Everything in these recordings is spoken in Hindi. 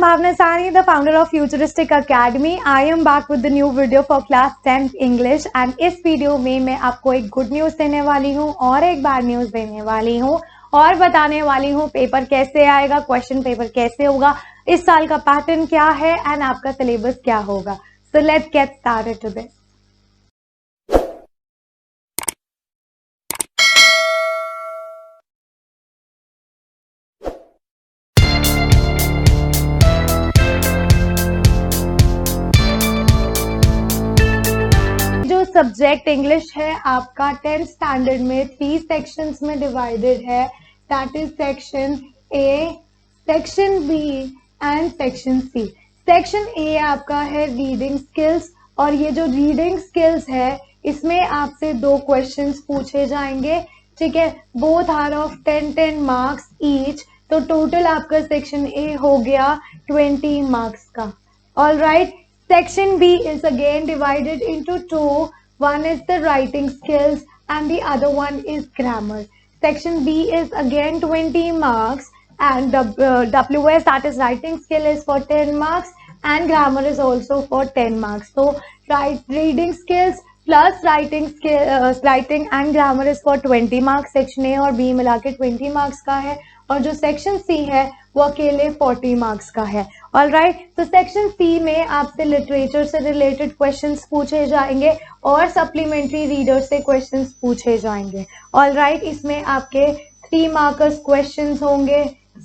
Bhavna Sani, the founder of Futuristic Academy. I am back with the new video for class 10th English and इस वीडियो में मैं आपको एक गुड न्यूज़ देने वाली हूँ और एक बैड न्यूज़ देने वाली हूँ और बताने वाली हूँ पेपर कैसे आएगा, क्वेश्चन पेपर कैसे होगा, इस साल का पैटर्न क्या है एंड आपका सिलेबस क्या होगा. So let's get started to this. Subject English है आपका 10th स्टैंडर्ड में 3 सेक्शंस में डिवाइडेड है. That is section A, section B and section C. Section A आपका है रीडिंग स्किल्स और ये जो रीडिंग स्किल्स है इसमें आपसे 2 क्वेश्चंस पूछे जाएंगे. ठीक है, both are of 10 marks each. तो टोटल आपका सेक्शन ए हो गया 20 मार्क्स का. All right. Section B is again divided into 2. One is the writing skills and the other one is grammar. Section B is again 20 marks and WS, that is writing skill, is for 10 marks and grammar is also for 10 marks. So reading skills plus writing and grammar is for 20 marks. Section A और B मिला के 20 marks का है और जो सेक्शन सी है वो अकेले 40 मार्क्स का है. All right. तो सेक्शन सी में आपसे लिटरेचर से रिलेटेड क्वेश्चंस पूछे जाएंगे और सप्लीमेंट्री रीडर से क्वेश्चंस पूछे जाएंगे. All right. इसमें आपके 3 मार्कर्स क्वेश्चंस होंगे,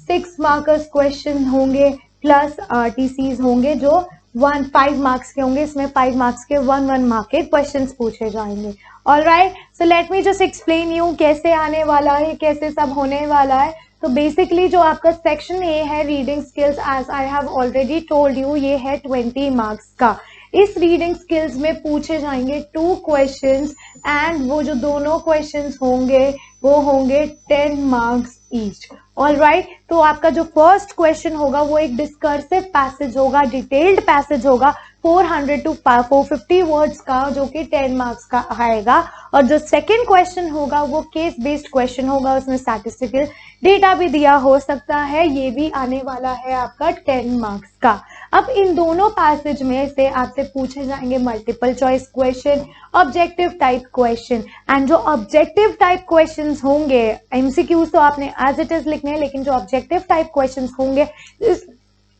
6 मार्कर्स क्वेश्चन होंगे प्लस आरटीसीज होंगे जो 5 मार्क्स के होंगे. इसमें 5 मार्क्स के 1 मार्क के क्वेश्चंस पूछे जाएंगे. All right. So let me just explain you कैसे आने वाला है, कैसे सब होने वाला है. तो बेसिकली जो आपका सेक्शन ए है reading skills, as I have already told you, ये है 20 मार्क्स का. इस रीडिंग स्किल्स में पूछे जाएंगे 2 क्वेश्चंस एंड वो जो दोनों क्वेश्चंस होंगे वो होंगे 10 मार्क्स ईच. All right. तो आपका जो फर्स्ट क्वेश्चन होगा वो एक डिस्कर्सिव पैसेज होगा, डिटेल्ड पैसेज होगा 400 to 450 वर्ड्स का, जो कि 10 मार्क्स का आएगा. और जो सेकंड क्वेश्चन होगा वो केस बेस्ड क्वेश्चन होगा, उसमें स्टैटिस्टिकल डेटा भी दिया हो सकता है, ये भी आने वाला है आपका 10 मार्क्स का. अब इन दोनों पैसेज में से आपसे पूछे जाएंगे multiple choice question, objective type question. And जो ऑब्जेक्टिव टाइप क्वेश्चंस होंगे, एमसीक्यूज तो आपने एज इट इज लिखने हैं, लेकिन जो ऑब्जेक्टिव टाइप क्वेश्चंस होंगे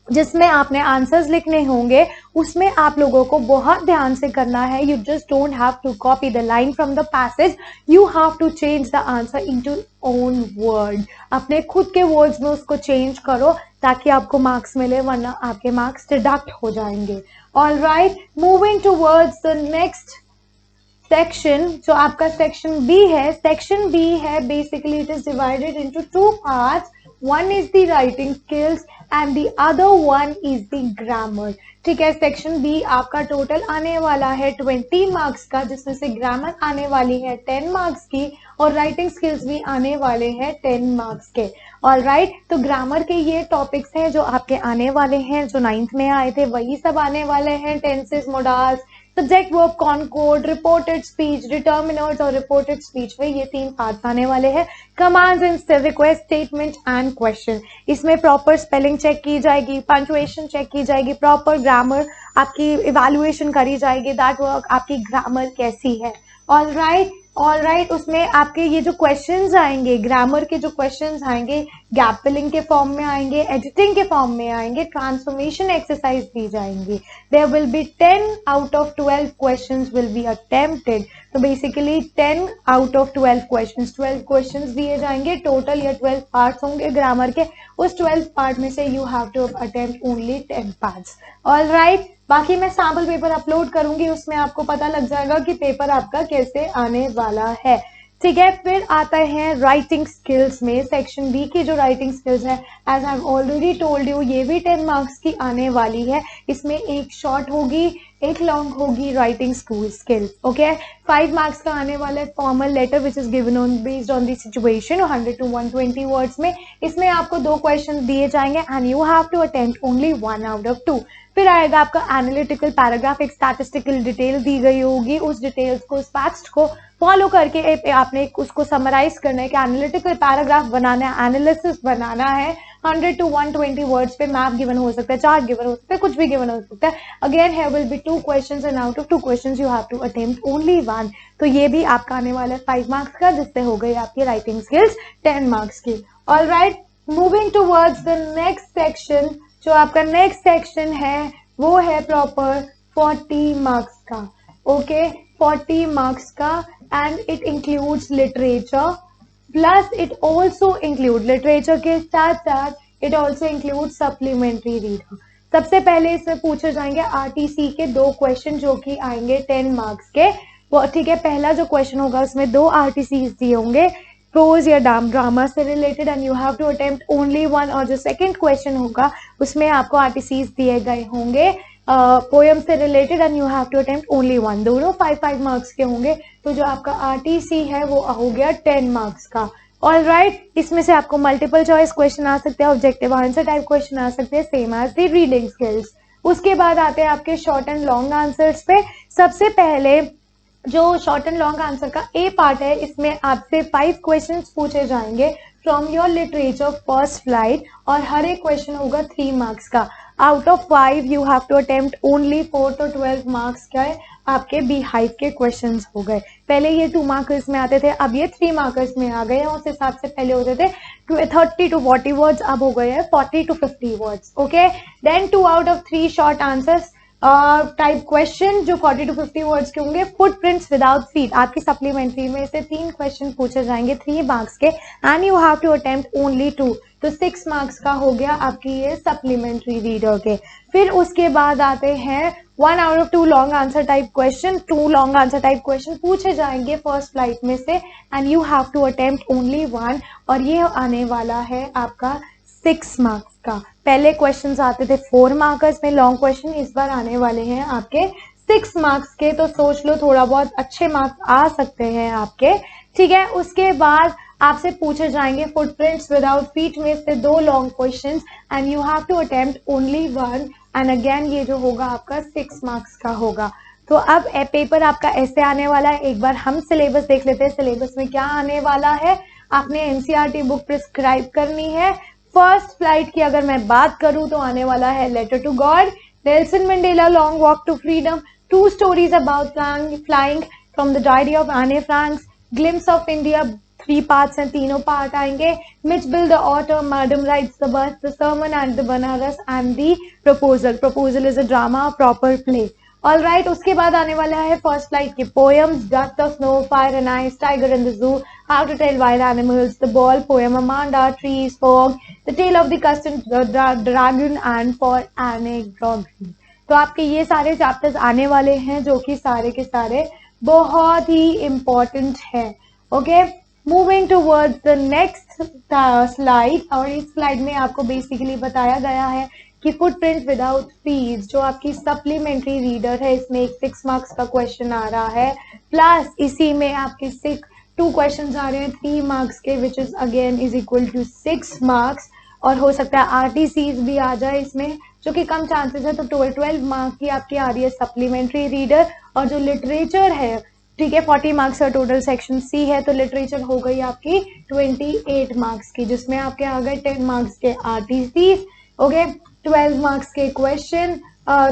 जिसमें आपने आंसर्स लिखने होंगे उसमें आप लोगों को बहुत ध्यान से करना है. You just don't have to copy the line from the passage, you have to change the answer into own word. अपने खुद के वर्ड्स में उसको चेंज करो ताकि आपको मार्क्स मिले, वरना आपके मार्क्स डिडक्ट हो जाएंगे. All right. Moving towards the next section, जो आपका सेक्शन बी है. सेक्शन बी है basically it is divided into 2 parts. One is the writing skills and the other one is the grammar. ठीक है. सेक्शन बी आपका टोटल आने वाला है 20 मार्क्स का, जिसमें से ग्रामर आने वाली है 10 मार्क्स की और राइटिंग स्किल्स भी आने वाले हैं 10 मार्क्स के. All right. तो ग्रामर के ये टॉपिक्स हैं जो आपके आने वाले हैं, जो 9th में आए थे वही सब आने वाले हैं. Tenses, modals, subject, verb, concord, reported speech, determiners और रिपोर्टेड स्पीच में ये 3 पार्ट्स आने वाले हैं. Commands, instant request, statement and question. इसमें प्रॉपर स्पेलिंग चेक की जाएगी, पंक्चुएशन चेक की जाएगी, प्रॉपर ग्रामर आपकी इवैल्यूएशन करी जाएगी, दैट वर्क आपकी ग्रामर कैसी है. All right. All right. उसमें आपके ये जो क्वेश्चंस आएंगे, ग्रामर के जो क्वेश्चंस आएंगे, गैप फिलिंग के फॉर्म में आएंगे, एडिटिंग के फॉर्म में आएंगे, ट्रांसफॉर्मेशन एक्सरसाइज दी जाएंगी. There will be 10 out of 12 questions will be attempted. तो basically 10 out of 12 questions, 12 questions दिए जाएंगे टोटल. या 12 पार्ट्स होंगे ग्रामर के, उस 12 पार्ट में से you have to attempt only 10 parts. All right. बाकी मैं सैम्पल पेपर अपलोड करूंगी, उसमें आपको पता लग जाएगा कि पेपर आपका कैसे आने वाला है. ठीक है. फिर आता है राइटिंग स्किल्स में. सेक्शन बी की जो राइटिंग स्किल्स है, as I have already told you, ये भी 10 मार्क्स की आने वाली है. इसमें एक शॉर्ट होगी, एक लॉन्ग होगी राइटिंग स्किल्स. ओके. 5 मार्क्स का आने वाला है formal letter which is given on based on the situation, 100 to 120 words में. इसमें आपको 2 क्वेश्चन दिए जाएंगे and you have to attempt only 1 out of 2. फिर आएगा आपका एनालिटिकल पैराग्राफ, एक स्टैटिस्टिकल डिटेल दी गई होगी, उस डिटेल्स को, उस फैक्ट्स को फॉलो करके आपने उसको समराइज करना है कि एनालिटिकल पैराग्राफ बनाना है, एनालिसिस बनाना है। 100 to 120 वर्ड्स पे मैप गिवन हो सकता है, चार्ट गिवन हो सकता है, कुछ भी गिवन हो सकता है। Again here will be 2 questions and out of 2 questions you have to attempt only 1। तो ये भी आपका आने वाला है 5 मार्क्स का, जिससे हो गई आपकी राइटिंग स्किल्स 10 मार्क्स की। Alright, moving towards the next section. जो आपका नेक्स्ट सेक्शन है वो है प्रॉपर 40 मार्क्स का। ओके, 40 मार्क्स का, and it includes literature, plus it also include literature के साथ साथ it also include supplementary reader. सबसे पहले इसमें पूछे जाएंगे आरटीसी के 2 क्वेश्चन जो कि आएंगे 10 मार्क्स के। वो ठीक है, पहला जो क्वेश्चन होगा उसमें 2 आरटीसी दिए होंगे, प्रोज या ड्रामा से related, and you have to attempt only 1। और जो सेकंड क्वेश्चन होगा उसमें आपको आरटीसीज दिए गए होंगे पोएम से related, and you have to attempt only 1। दोनों 5-5 मार्क्स के होंगे। तो जो आपका आरटीसी है वो हो गया 10 मार्क्स का। ऑलराइट, इसमें से आपको मल्टीपल चॉइस क्वेश्चन आ सकते हैं, ऑब्जेक्टिव आंसर टाइप क्वेश्चन आ सकते हैं, same as the reading skills. उसके बाद आते हैं आपके शॉर्ट एंड लॉन्ग आंसर्स पे। सबसे पहले जो शॉर्ट एंड लॉन्ग आंसर का ए पार्ट है, इसमें आपसे 5 क्वेश्चंस पूछे जाएंगे from your literature first flight, और हर एक क्वेश्चन होगा 3 मार्क्स का। Out of 5 you have to attempt only 4, तो 12 मार्क्स का है आपके बी हाइव के क्वेश्चंस हो गए। पहले ये 2 मार्कर्स में आते थे, अब ये 3 मार्कर्स में आ गए हैं। उस हिसाब से पहले होते थे 30 to 40 वर्ड्स, अब हो गए हैं 40 to 50 words. Okay, then 2 out of 3 short answers type question जो 40 to 50 वर्ड्स के होंगे। फुटप्रिंट्स विदाउट फीट, आपकी सप्लीमेंट्री में से 3 क्वेश्चन पूछे जाएंगे 3 मार्क्स के, and you have to attempt only 2, तो 6 मार्क्स का हो गया आपकी ये सप्लीमेंट्री रीडर के। फिर उसके बाद आते हैं 1 out of 2 long answer type question. 2 long answer type question पूछे जाएंगे फर्स्ट फ्लाइट में से, and you have to attempt only 1, और ये आने वाला है आपका 6 मार्क्स का। पहले क्वेश्चंस आते थे 4 मार्कर्स में लॉन्ग क्वेश्चन, इस बार आने वाले हैं आपके 6 मार्क्स के, तो सोच लो थोड़ा बहुत अच्छे मार्क्स आ सकते हैं आपके। ठीक है, उसके बाद आपसे पूछे जाएंगे फुटप्रिंट्स विदाउट फीट में से 2 long questions, and you have to attempt only 1, and again ये जो होगा आपका 6 मार्क्स का होगा। तो अब पेपर आपका ऐसे आने वाला है। एक बार हम सिलेबस देख लेते हैं, सिलेबस में क्या आने वाला है। आपने एनसीईआरटी बुक प्रिस्क्राइब करनी है। फर्स्ट फ्लाइट की अगर मैं बात करूं तो आने वाला है letter to God, Nelson Mandela long walk to freedom, 2 stories about flying from the diary of Anne Frank, glimpse of India 3 parts हैं, तीनों पार्ट आएंगे। Mijbil the otter, madam rides the bus, the sermon at the Benares, and the proposal. Proposal is a drama, proper play. All right, उसके बाद आने वाला है फर्स्ट फ्लाइट के poems, dust of snow, fire and ice, tiger in the zoo, how to tell wild animals, the ball poem, Amanda, trees, fog, the tale of the custard dragon, and for Anne Gregory. तो आपके ये सारे चैप्टर्स आने वाले हैं जो कि सारे के सारे बहुत ही इंपॉर्टेंट है। Okay, moving towards the next slide, और इस स्लाइड में आपको बेसिकली बताया गया है कि फुटप्रिंट विदाउट फीस जो आपकी सप्लीमेंट्री रीडर है, इसमें एक 6 मार्क्स का क्वेश्चन आ रहा है, प्लस इसी में आपके 2 क्वेश्चन आ रहे हैं 3 मार्क्स के, which is again is equal to 6 marks. और हो सकता है आरटीसीज भी आ जाए इसमें, जो कि कम चांसेस है। तो 12 मार्क्स की आपकी आ रही है सप्लीमेंट्री रीडर। और जो लिटरेचर है, ठीक है, 40 मार्क्स का टोटल सेक्शन सी है, तो लिटरेचर हो गई आपकी 28 मार्क्स की, जिसमें आपके आ गए 10 मार्क्स के आरटीसीज। ओके, 12 मार्क्स के क्वेश्चन,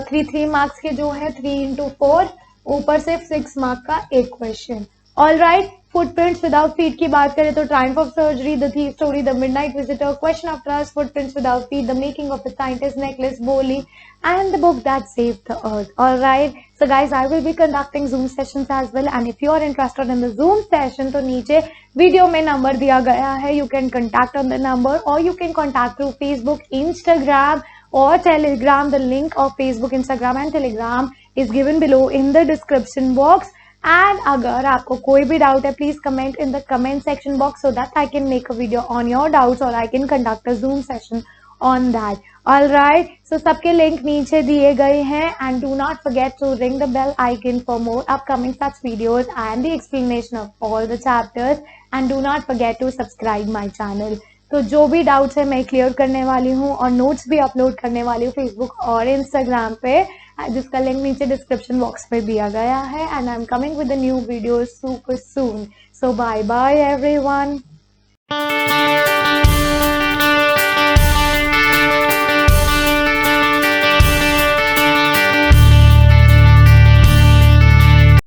3 मार्क्स के जो है 3 into 4, ऊपर से 6 मार्क का एक question. Alright, footprints without feet की बात करें तो Triumph of surgery, the thief story, the midnight visitor, question of trust, footprints without feet, the making of a scientist, necklace, बोली, and the book that saved the earth. All right, so guys, I will be conducting Zoom sessions as well, and if you are interested in the Zoom session, तो नीचे वीडियो में नंबर दिया गया है, you can contact on the number, or you can contact through Facebook, Instagram, or Telegram. The link of Facebook, Instagram, and Telegram is given below in the description box. And अगर आपको कोई भी डाउट है, please comment in the comment section box, so that I can make a video on your doubts, और I can conduct a Zoom session on that. All right, so सबके लिंक नीचे दिए गए हैं, and do not forget to ring the bell icon for more upcoming such videos and the explanation of all the chapters, and do not forget to subscribe my channel. तो जो भी डाउट्स है मैं क्लियर करने वाली हूँ और नोट्स भी अपलोड करने वाली हूँ फेसबुक और इंस्टाग्राम पे, जिसका लिंक नीचे डिस्क्रिप्शन बॉक्स में दिया गया है। And I am coming with the new video super soon. So bye bye everyone.